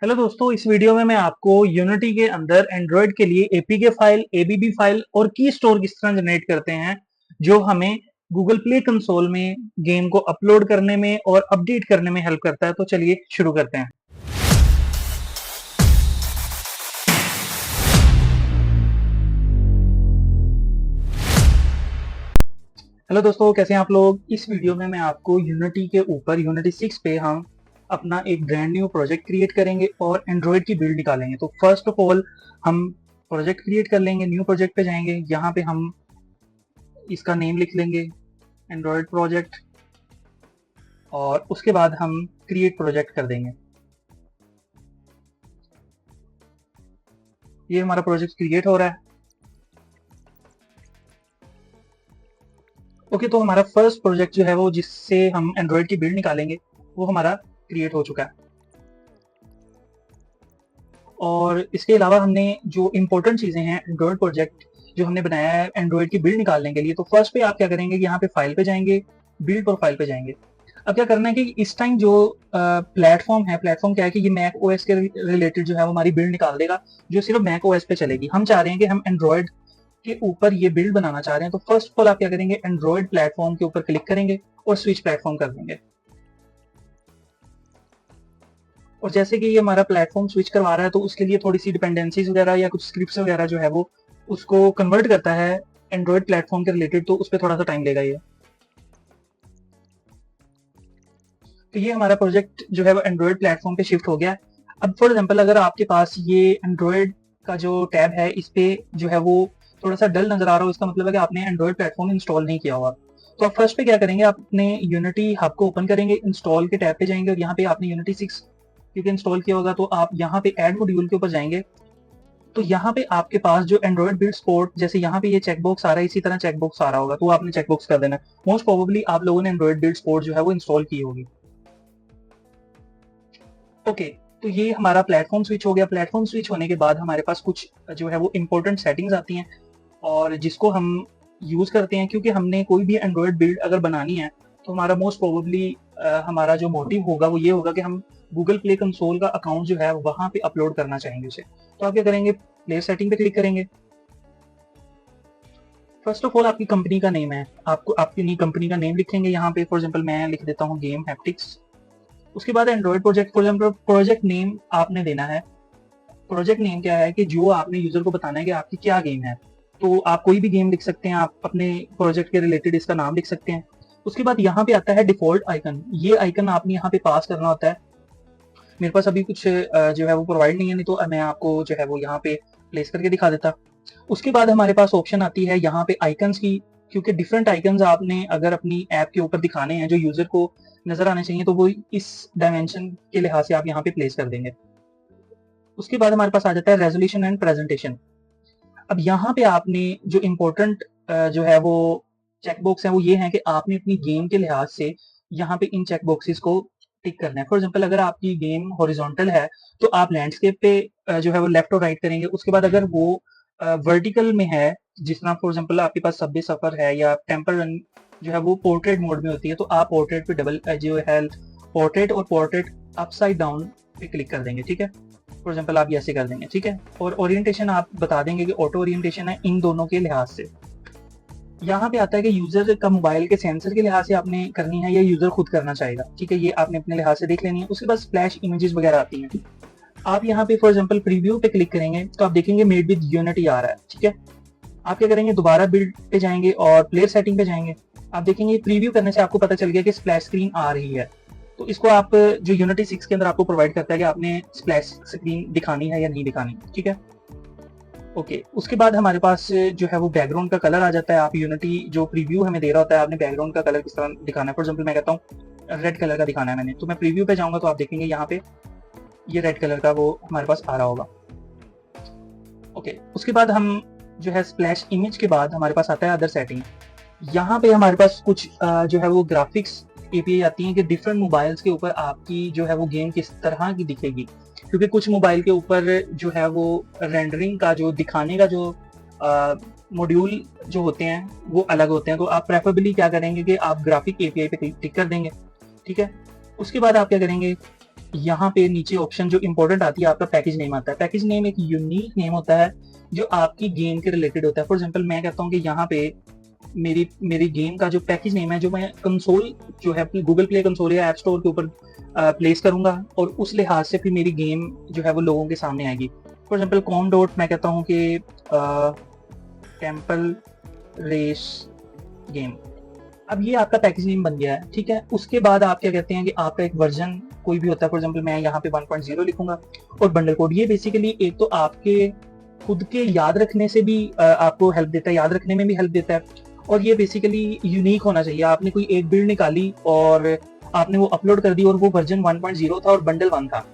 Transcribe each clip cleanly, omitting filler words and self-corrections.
Hello दोस्तों, इस video में मैं आपको यूनिटी के अंदर एंड्रॉयड के लिए एपीके फाइल, एबीबी फाइल और की स्टोर किस तरह जनरेट करते हैं, जो हमें गूगल प्ले कंसोल में गेम को अपलोड करने में और अपडेट करने में हेल्प करता है। तो चलिए शुरू करते हैं। हेलो दोस्तों, कैसे हैं आप लोग। इस वीडियो में मैं आपको यूनिटी के ऊपर यूनिटी 6 पे हम अपना एक ब्रांड न्यू प्रोजेक्ट क्रिएट करेंगे और एंड्रॉयड की बिल्ड निकालेंगे। तो फर्स्ट ऑफ ऑल हम प्रोजेक्ट क्रिएट कर लेंगे, न्यू प्रोजेक्ट पे जाएंगे, यहाँ पे हम इसका नेम लिख लेंगे एंड्रॉयड प्रोजेक्ट और उसके बाद हम क्रिएट प्रोजेक्ट कर देंगे। ये हमारा प्रोजेक्ट क्रिएट हो रहा है। ओके, तो हमारा फर्स्ट प्रोजेक्ट जो है वो जिससे हम एंड्रॉयड की बिल्ड निकालेंगे वो हमारा क्रिएट हो चुका है। और इसके अलावा हमने जो इम्पोर्टेंट चीजें हैं एंड्रॉयड प्रोजेक्ट जो हमने बनाया है एंड्रॉयड की बिल्ड निकालने के लिए, तो फर्स्ट पे आप क्या करेंगे, यहाँ पे फाइल पे जाएंगे, बिल्ड प्रोफाइल पे जाएंगे। अब क्या करना है कि इस टाइम जो प्लेटफॉर्म है, प्लेटफॉर्म क्या है कि ये मैक ओएस के रिलेटेड जो है वो हमारी बिल्ड निकाल देगा, जो सिर्फ मैक ओएस पे चलेगी। हम चाह रहे हैं कि हम एंड्रॉयड के ऊपर ये बिल्ड बनाना चाह रहे हैं। तो फर्स्ट ऑफ ऑल आप क्या करेंगे, एंड्रॉयड प्लेटफॉर्म के ऊपर क्लिक करेंगे और स्विच प्लेटफॉर्म कर देंगे। और जैसे कि ये हमारा प्लेटफॉर्म स्विच करवा रहा है, तो उसके लिए थोड़ी सी डिपेंडेंसीज वगैरह या कुछ स्क्रिप्ट्स वगैरह जो है वो उसको कन्वर्ट करता है एंड्रॉयड प्लेटफॉर्म के रिलेटेड, तो उस पर थोड़ा सा टाइम लेगा ये। तो ये हमारा प्रोजेक्ट जो है वो एंड्रॉयड प्लेटफॉर्म पे शिफ्ट हो गया। अब फॉर एग्जांपल अगर आपके पास ये एंड्रॉयड का जो टैब है इस पे जो है वो थोड़ा सा डल नजर आ रहा हो, इसका मतलब है कि आपने एंड्रॉयड प्लेटफॉर्म इंस्टॉल नहीं किया हुआ। तो आप फर्स्ट पे क्या करेंगे, आप अपने यूनिटी हब को ओपन करेंगे, इंस्टॉल के टैब पे जाएंगे और यहाँ पे आपने यूनिटी 6 क्योंकि इंस्टॉल किया होगा, तो आप यहाँ पे ऐड मॉड्यूल के ऊपर जाएंगे। तो यहाँ पे आपके पास जो एंड्रॉयड बिल्ड सपोर्ट, जैसे यहाँ पे ये चेकबॉक्स आ रहा है, इसी तरह चेकबॉक्स आ रहा होगा, तो आपने चेकबॉक्स कर देना। मोस्ट प्रोबेबली आप लोगों ने एंड्रॉयड बिल्ड सपोर्ट जो है वो इंस्टॉल की होगी। ओके, तो ये हमारा प्लेटफॉर्म स्विच हो गया। प्लेटफॉर्म स्विच होने के बाद हमारे पास कुछ जो है वो इंपॉर्टेंट सेटिंग्स आती हैं और जिसको हम यूज करते हैं, क्योंकि हमने कोई भी एंड्रॉयड बिल्ड अगर बनानी है तो हमारा मोस्ट प्रोबेबली हमारा जो मोटिव होगा वो ये होगा कि हम गूगल प्ले कंसोल का अकाउंट जो है वहां पे अपलोड करना चाहेंगे उसे। तो आप क्या करेंगे, प्ले सेटिंग पे क्लिक करेंगे। फर्स्ट ऑफ ऑल आपकी कंपनी का नेम है, आपको आपकी कंपनी का नेम लिखेंगे। यहाँ पे फॉर एग्जांपल मैं लिख देता हूँ गेम हैप्टिक्स। उसके बाद Android project, for example project name आपने देना है। प्रोजेक्ट नेम क्या है कि जो आपने यूजर को बताना है कि आपकी क्या गेम है। तो आप कोई भी गेम लिख सकते हैं, आप अपने प्रोजेक्ट के रिलेटेड इसका नाम लिख सकते हैं। उसके बाद यहाँ पे आता है डिफॉल्ट आइकन। ये आइकन आपने यहाँ पे पास करना होता है। मेरे पास अभी कुछ जो है वो प्रोवाइड नहीं है, नहीं तो मैं आपको जो है वो यहाँ पे प्लेस करके दिखा देता। उसके बाद हमारे पास ऑप्शन आती है यहाँ पे आइकन्स की, क्योंकि डिफरेंट आइकन्स आपने अगर अपनी ऐप के ऊपर दिखाने हैं जो यूजर को नजर आने चाहिए, तो वो इस डायमेंशन के लिहाज से आप यहाँ पे प्लेस कर देंगे। उसके बाद हमारे पास आ जाता है रेजोल्यूशन एंड प्रेजेंटेशन। अब यहाँ पे आपने जो इम्पोर्टेंट जो है वो चेकबॉक्स है वो ये है कि आपने अपनी गेम के लिहाज से यहाँ पे इन चेकबॉक्सेस को टिक करना है। फॉर एग्जांपल अगर आपकी गेम हॉरिजॉन्टल है तो आप लैंडस्केप पे जो है वो लेफ्ट और राइट करेंगे। उसके बाद अगर वो वर्टिकल में है, जिस तरह फॉर एग्जांपल आपके पास सबवे सफर है या टेम्पल रन जो है वो पोर्ट्रेट मोड में होती है, तो आप पोर्ट्रेट पे डबल जो है पोर्ट्रेट और पोर्ट्रेट अपसाइड डाउन पे क्लिक कर देंगे। ठीक है, फॉर एग्जांपल आप ये ऐसे कर देंगे। ठीक है, और ओरिएंटेशन आप बता देंगे कि ऑटो ओरिएंटेशन है इन दोनों के लिहाज से। यहाँ पे आता है कि यूजर का मोबाइल के सेंसर के लिहाज से आपने करनी है या यूजर खुद करना चाहेगा। ठीक है, ये आपने अपने लिहाज से देख लेनी है। उसके बाद स्प्लैश इमेजेस वगैरह आती हैं। आप यहाँ पे फॉर एग्जांपल प्रीव्यू पे क्लिक करेंगे तो आप देखेंगे मेड विद यूनिटी आ रहा है। ठीक है, आप क्या करेंगे, दोबारा बिल्ड पे जाएंगे और प्लेयर सेटिंग पे जाएंगे। आप देखेंगे प्रीव्यू करने से आपको पता चल गया कि स्प्लैश स्क्रीन आ रही है। तो इसको आप जो यूनिटी 6 के अंदर आपको प्रोवाइड करता है कि आपने स्प्लैश स्क्रीन दिखानी है या नहीं दिखानी। ठीक है, ओके। उसके बाद हमारे पास जो है वो बैकग्राउंड का कलर आ जाता है। आप यूनिटी जो प्रीव्यू हमें दे रहा होता है, आपने बैकग्राउंड का कलर किस तरह दिखाना है। फॉर एग्जांपल मैं कहता हूँ रेड कलर का दिखाना है मैंने, तो मैं प्रीव्यू पे जाऊंगा तो आप देखेंगे यहाँ पे ये रेड कलर का वो हमारे पास आ रहा होगा। ओके, उसके बाद हम जो है स्प्लैश इमेज के बाद हमारे पास आता है अदर सेटिंग। यहाँ पे हमारे पास कुछ जो है वो ग्राफिक्स एपीआई आती हैं कि डिफरेंट मोबाइल्स के ऊपर आपकी जो है वो गेम किस तरह की दिखेगी, क्योंकि कुछ मोबाइल के ऊपर जो है वो रेंडरिंग का जो दिखाने का जो मॉड्यूल जो होते हैं वो अलग होते हैं। तो आप प्रेफरेबली क्या करेंगे कि आप ग्राफिक एपीआई पे टिक कर देंगे। ठीक है, उसके बाद आप क्या करेंगे, यहाँ पे नीचे ऑप्शन जो इंपॉर्टेंट आती है आपका पैकेज नेम आता है। पैकेज नेम एक यूनिक नेम होता है जो आपकी गेम के रिलेटेड होता है। फॉर एग्जाम्पल मैं कहता हूँ कि यहाँ पे मेरी मेरी गेम का जो पैकेज नेम है जो मैं कंसोल जो है गूगल प्ले कंसोल या ऐप स्टोर के ऊपर प्लेस करूंगा और उस लिहाज से फिर मेरी गेम जो है वो लोगों के सामने आएगी। फॉर एग्जाम्पल कॉम डॉट मैं कहता हूँ कि टेम्पल रेस गेम। अब ये आपका पैकेज नेम बन गया है, ठीक है। उसके बाद आप क्या कहते हैं कि आपका एक वर्जन कोई भी होता है। फॉर एग्जाम्पल मैं यहाँ पे 1.0 लिखूंगा और बंडल कोड। ये बेसिकली एक तो आपके खुद के याद रखने से भी आपको हेल्प देता है, याद रखने में भी हेल्प देता है। और ये बेसिकली यूनिक होना चाहिए। आपने कोई एक बिल्ड निकाली और आपने वो अपलोड कर दी और वो वर्जन 1.0 था और बंडल 1 था।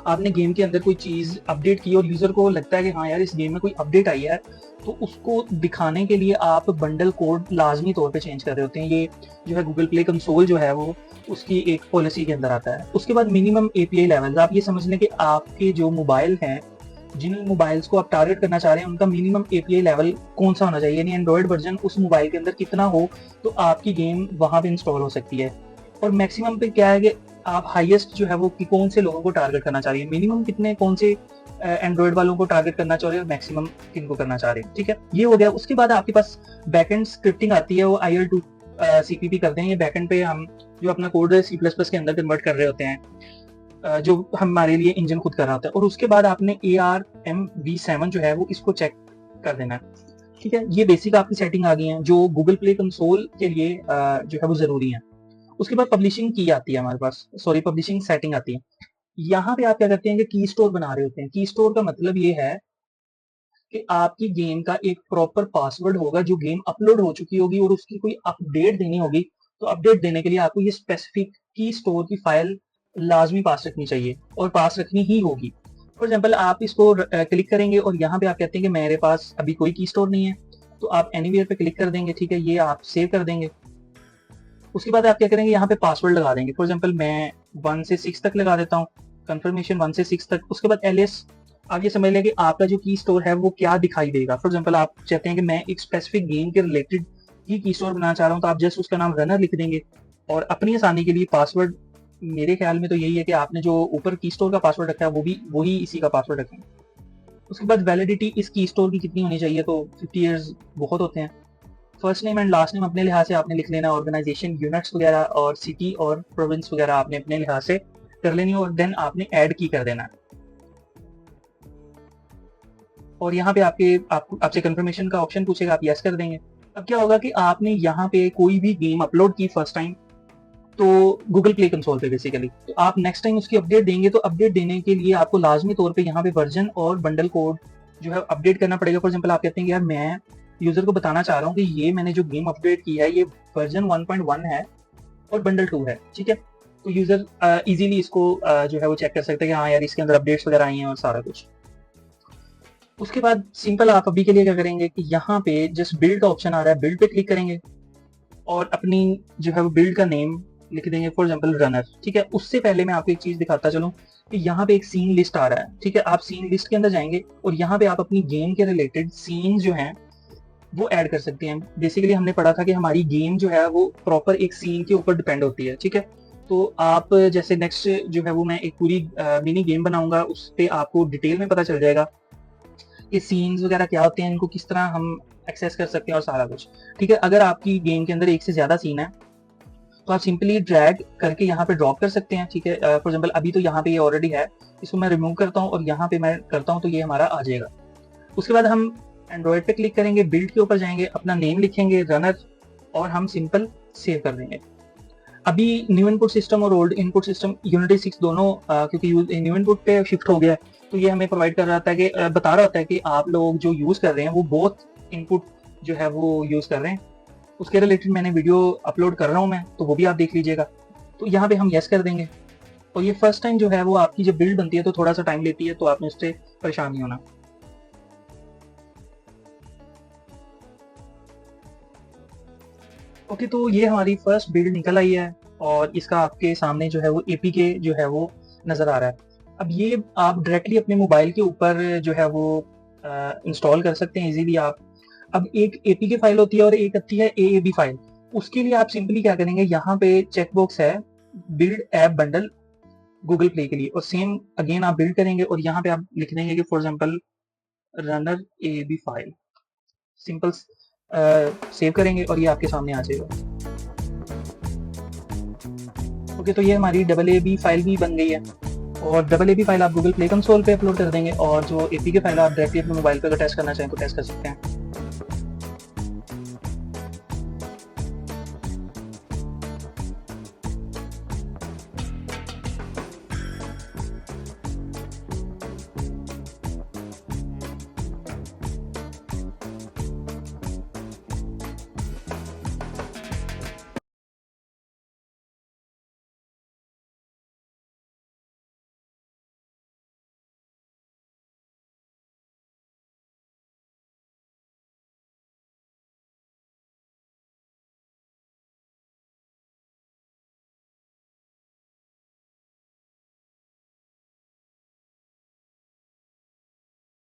आपने गेम के अंदर कोई चीज अपडेट की और यूजर को लगता है कि हाँ यार इस गेम में कोई अपडेट आई है, तो उसको दिखाने के लिए आप बंडल कोड लाजमी तौर पे चेंज कर रहे होते हैं। ये जो है गूगल प्ले कंसोल जो है वो उसकी एक पॉलिसी के अंदर आता है। उसके बाद मिनिमम एपीआई लेवल, आप ये समझ लें कि आपके जो मोबाइल हैं, जिन मोबाइल्स को आप टारगेट करना चाह रहे हैं, उनका मिनिमम एपीआई लेवल कौन सा होना चाहिए, यानी एंड्रॉइड वर्जन उस मोबाइल के अंदर कितना हो तो आपकी गेम वहां पे इंस्टॉल हो सकती है। और मैक्सिमम पे क्या है कि आप हाईएस्ट जो है वो कि कौन से लोगों को टारगेट करना चाह रही है, मिनिमम कितने कौन से एंड्रॉइड वालों को टारगेट करना चाह रहे हैं और मैक्सिमम किन को करना चाह रहे हैं, ठीक है। ये हो गया। उसके बाद आपके पास बैकएंड स्क्रिप्टिंग आती है, वो IL2 CPP करते हैं। ये बैकएंड पे हम जो अपना कोड C++ के अंदर कन्वर्ट कर रहे होते हैं, जो हमारे लिए इंजन खुद कर रहा होता है। और उसके बाद आपने ARMv7 जो है वो इसको चेक कर देना है, ठीक है। ये बेसिक आपकी सेटिंग आ गई है जो गूगल प्ले कंसोल के लिए जो है वो जरूरी है। उसके बाद पब्लिशिंग की आती है हमारे पास, सॉरी पब्लिशिंग सेटिंग आती है। यहाँ पे आप क्या करते हैं कि की स्टोर बना रहे होते हैं। की स्टोर का मतलब ये है कि आपकी गेम का एक प्रॉपर पासवर्ड होगा जो गेम अपलोड हो चुकी होगी और उसकी कोई अपडेट देनी होगी, तो अपडेट देने के लिए आपको ये स्पेसिफिक की स्टोर की फाइल लाजमी पास रखनी चाहिए और पास रखनी ही होगी। फॉर एग्जाम्पल आप इसको क्लिक करेंगे और यहाँ पे आप कहते हैं कि मेरे पास अभी कोई की स्टोर नहीं है, तो आप एनीवेयर पे क्लिक कर देंगे, ठीक है। ये आप सेव कर देंगे। उसके बाद आप क्या करेंगे, यहाँ पे पासवर्ड लगा देंगे। फॉर एग्जाम्पल मैं 1 से 6 तक लगा देता हूँ, कंफर्मेशन 1 से 6 तक। उसके बाद एलियस, आप ये समझ लें कि आपका जो की स्टोर है वो क्या दिखाई देगा। फॉर एग्जाम्पल आप चाहते हैं कि मैं एक स्पेसिफिक गेम के रिलेटेड ही की स्टोर बनाना चाह रहा हूँ, तो आप जस्ट उसका नाम रनर लिख देंगे। और अपनी आसानी के लिए पासवर्ड मेरे ख्याल में तो यही है कि आपने जो ऊपर की स्टोर का पासवर्ड रखा है वो भी वही इसी का पासवर्ड रखें। उसके बाद वैलिडिटी इस की स्टोर की कितनी होनी चाहिए, तो 50 ईयर्स बहुत होते हैं। First name and last name अपने लिहाज से आपने लिख लेना, ऑर्गेनाइजेशन यूनिट्स वगैरह और सिटी और प्रोविंस वगैरह आपने अपने लिहाज से कर लेनी और देन आपने ऐड की कर देना। और यहाँ पे आपसे कंफर्मेशन का ऑप्शन पूछेगा, आप यस कर देंगे। अब क्या होगा कि आपने यहाँ पे कोई भी गेम अपलोड की फर्स्ट टाइम, तो गूगल प्ले कंसोल पे बेसिकली, तो आप नेक्स्ट टाइम उसकी अपडेट देंगे, तो अपडेट देने के लिए आपको लाजमी तौर पे यहाँ पे वर्जन और बंडल कोड जो है अपडेट करना पड़ेगा। फॉर एग्जाम्पल आप कहते हैं कि यार मैं यूजर को बताना चाह रहा हूँ कि ये मैंने जो गेम अपडेट की है ये वर्जन 1.1 है और बंडल 2 है, ठीक है। तो यूजर इजीली इसको जो है वो चेक कर सकते हैं कि हाँ यार इसके अंदर अपडेट्स वगैरह आई हैं और सारा कुछ। उसके बाद सिंपल आप अभी के लिए क्या करेंगे कि यहाँ पे जस्ट बिल्ड का ऑप्शन आ रहा है, बिल्ड पे क्लिक करेंगे और अपनी जो है वो बिल्ड का नेम लिख देंगे, फॉर एग्जाम्पल रनर, ठीक है। उससे पहले मैं आपको एक चीज दिखाता चलूं कि यहाँ पे एक सीन लिस्ट आ रहा है, ठीक है। आप सीन लिस्ट के अंदर जाएंगे और यहाँ पे आप अपनी गेम के रिलेटेड सीन जो हैं वो ऐड कर सकते हैं। बेसिकली हमने पढ़ा था कि हमारी गेम जो है वो प्रॉपर एक सीन के ऊपर डिपेंड होती है, ठीक है। तो आप जैसे नेक्स्ट जो है वो मैं एक पूरी मिनी गेम बनाऊंगा, उस पर आपको डिटेल में पता चल जाएगा कि सीन्स वगैरह क्या होते हैं, इनको किस तरह हम एक्सेस कर सकते हैं और सारा कुछ, ठीक है। अगर आपकी गेम के अंदर एक से ज्यादा सीन है तो आप सिंपली ड्रैग करके यहाँ पे ड्रॉप कर सकते हैं, ठीक है। फॉर एग्जाम्पल अभी तो यहाँ पे ये ऑलरेडी है, इसको मैं रिमूव करता हूँ और यहाँ पे मैं करता हूँ तो ये हमारा आ जाएगा। उसके बाद हम एंड्रॉइड पे क्लिक करेंगे, बिल्ड के ऊपर जाएंगे, अपना नेम लिखेंगे रनर और हम सिंपल सेव कर देंगे। अभी न्यू इनपुट सिस्टम और ओल्ड इनपुट सिस्टम यूनिटी 6 दोनों क्योंकि न्यू इनपुट पे शिफ्ट हो गया, तो ये हमें प्रोवाइड कर रहा था कि बता रहा होता है कि आप लोग जो यूज कर रहे हैं वो बोथ इनपुट जो है वो यूज कर रहे हैं। उसके रिलेटेड मैंने वीडियो अपलोड कर रहा हूँ मैं, तो वो भी आप देख लीजिएगा। तो यहाँ पे हम यस कर देंगे। और ये फर्स्ट टाइम जो है वो आपकी जब बिल्ड बनती है तो थोड़ा सा टाइम लेती है, तो आपने उससे परेशान नहीं होना। ओके, तो ये हमारी फर्स्ट बिल्ड निकल आई है और इसका आपके सामने जो है वो एपीके जो है वो नजर आ रहा है। अब ये आप डायरेक्टली अपने मोबाइल के ऊपर जो है वो इंस्टॉल कर सकते हैं इजीली आप। अब एक एपीके फाइल होती है और एक आती है एएबी फाइल। उसके लिए आप सिंपली क्या करेंगे, यहाँ पे चेकबॉक्स है build app bundle Google play के लिए, और सेम अगेन आप बिल्ड करेंगे और यहाँ पे आप लिख देंगे कि for example runner A B file, simple save करेंगे और ये आपके सामने आ जाएगा। ओके, तो ये हमारी AA फाइल भी बन गई है, और AA फाइल आप गूगल प्ले कंसोल पे अपलोड कर देंगे, और जो APK फाइल आप डायरेक्टली अपने मोबाइल पे अगर टेस्ट करना चाहें तो टेस्ट कर सकते हैं।